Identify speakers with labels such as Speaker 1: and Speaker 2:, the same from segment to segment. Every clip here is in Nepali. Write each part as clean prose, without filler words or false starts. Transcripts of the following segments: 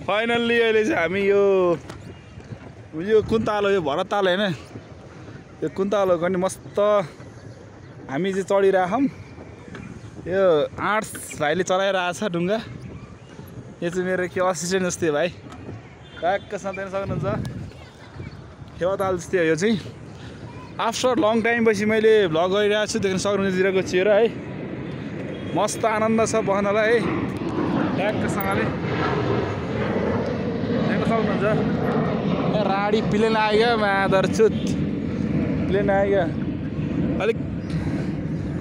Speaker 1: फाइनल्ली अहिले चाहिँ हामी यो कुन ताल हो यो भरत ताल हैन यो कुन ताल हो भने मस्त हामी चाहिँ चढिरहेछौँ यो आर्ट्स भाइले चलाइरहेछ ढुङ्गा यो चाहिँ मेरो के असिस्टेन्ट जस्तै भाइ ट्याक्कसँग देख्न सक्नुहुन्छ खेवा ताल जस्तै हो यो चाहिँ आफ्टर लङ टाइम पछि मैले भ्लग गरिरहेको छु देख्न सक्नुहुन्छ तिरको चेहरा है मस्त आनन्द छ बस्नलाई है ट्याक्कसँगले देख्न सक्नुहुन्छ राडी प्लेन आइगयो मादरचुत प्लेन आइगयो अलिक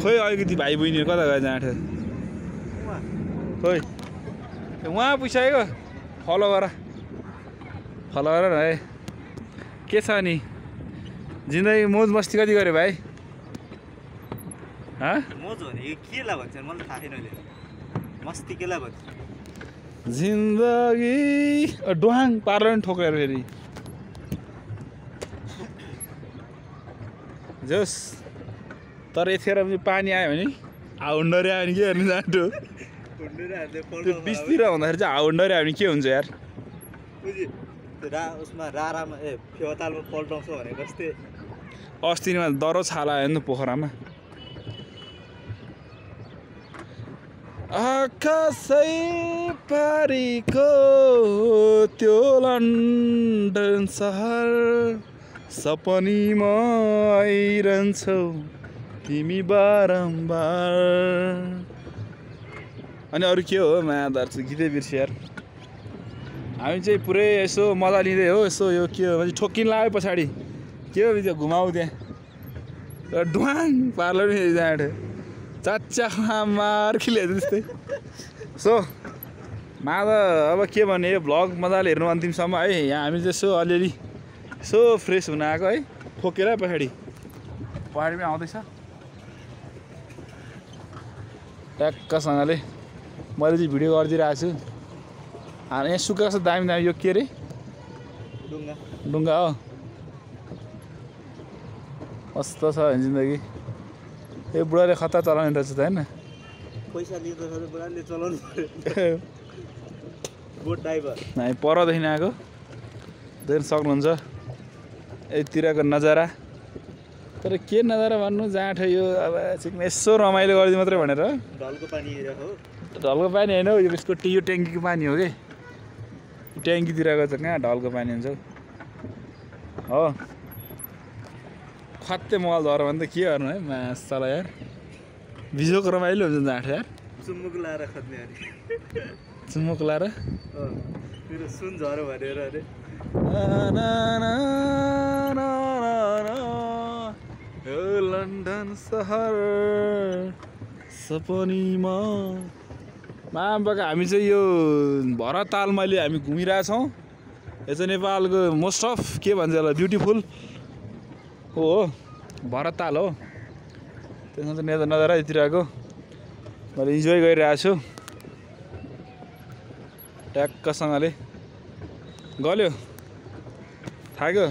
Speaker 1: खोइ अलिकति भाइ बहिनीहरू कता गए जाँठ खोइ उहाँ पुछाएको फलो गर न है के छ नि जिन्दगी मोज मस्ती कति गऱ्यो भाइ
Speaker 2: मोज भने केलाई भन्छ मलाई थाहा छैन अहिले मस्ती केलाई भन्छ
Speaker 1: जिन्दगी डोहाङ पार्दैन ठोकेर फेरि जोस् तर यतिखेर पनि पानी आयो भने हाउन्डरी आयो भने के हेर्नु जान्थ्यो त्यो बिचतिर हुँदाखेरि चाहिँ हाउन्डरी आयो भने के हुन्छ यार
Speaker 2: उसमा रारामा फेवातालमा पल्टाउँछ भनेको जस्तै
Speaker 1: अस्तिमा दरो छाला हेर्नु पोखरामा आकाशै पारीको त्यो लन्डन सहर सपनीमा आइरहन्छौ तिमी बारम्बार अनि अरू के हो मायादार चाहिँ गीतै बिर्स्यो यार हामी चाहिँ पुरै यसो मजा लिँदै हो यसो यो के हो भने ठोकिन लाग्यो पछाडि के हो त्यो घुमाउ त्यहाँ ढुवाङ पार्लो नि जाँड चाचा मार खिले जस्तै सो मादा अब के भने यो भ्लग मजाले हेर्नु अन्तिमसम्म है यहाँ हामी चाहिँ यसो अलिअलि यसो फ्रेस हुन आएको है ठोकेर पहाडीमा आउँदैछ ट्याक्कसँगले मैले चाहिँ भिडियो गरिदिइरहेको छु यहाँ सुक्खा छ दामी दामी यो के अरे डुङ्गा हो मस्त छ जिन्दगी यो बुढाले खतरा चलाउने रहेछ त होइन
Speaker 2: पैसा लिँदाखेरि बुढाले चलाउनु पर्यो बोट ड्राइभर
Speaker 1: हामी परदेखि आएको देख्न सक्नुहुन्छ यतिरको नजारा तर के नजारा भन्नु जाँठ यो अब यसो रमाइलो गरिदिनु मात्रै भनेर
Speaker 2: ढलको पानी हेरेको हो
Speaker 1: ढलको पानी होइन हौ यो यसको यो ट्याङ्कीको पानी हो कि ट्याङ्कीतिरको त कहाँ ढलको पानी हुन्छ हो खत्ते मल झऱ्यो भने त के गर्नु है मासला यार बिजोको रमाइलो हुन्छ जाँठ यार
Speaker 2: चुम्मुक लाएर खत्ने अरे
Speaker 1: चुम्मुक लाएर
Speaker 2: मेरो सुन झऱ्यो भनेर अरे
Speaker 1: लन्डन सहर सपनीमा माबाका हामी चाहिँ यो भरत तालमा अहिले हामी घुमिरहेछौँ यो चाहिँ नेपालको मोस्ट अफ के भन्छ यसलाई ब्युटिफुल हो भरत ताल हो त्यसमा चाहिँ नजारा यतिरहेको मैले इन्जोय गरिरहेको छु ट्याक्कसँगले गल्यो थाक्यो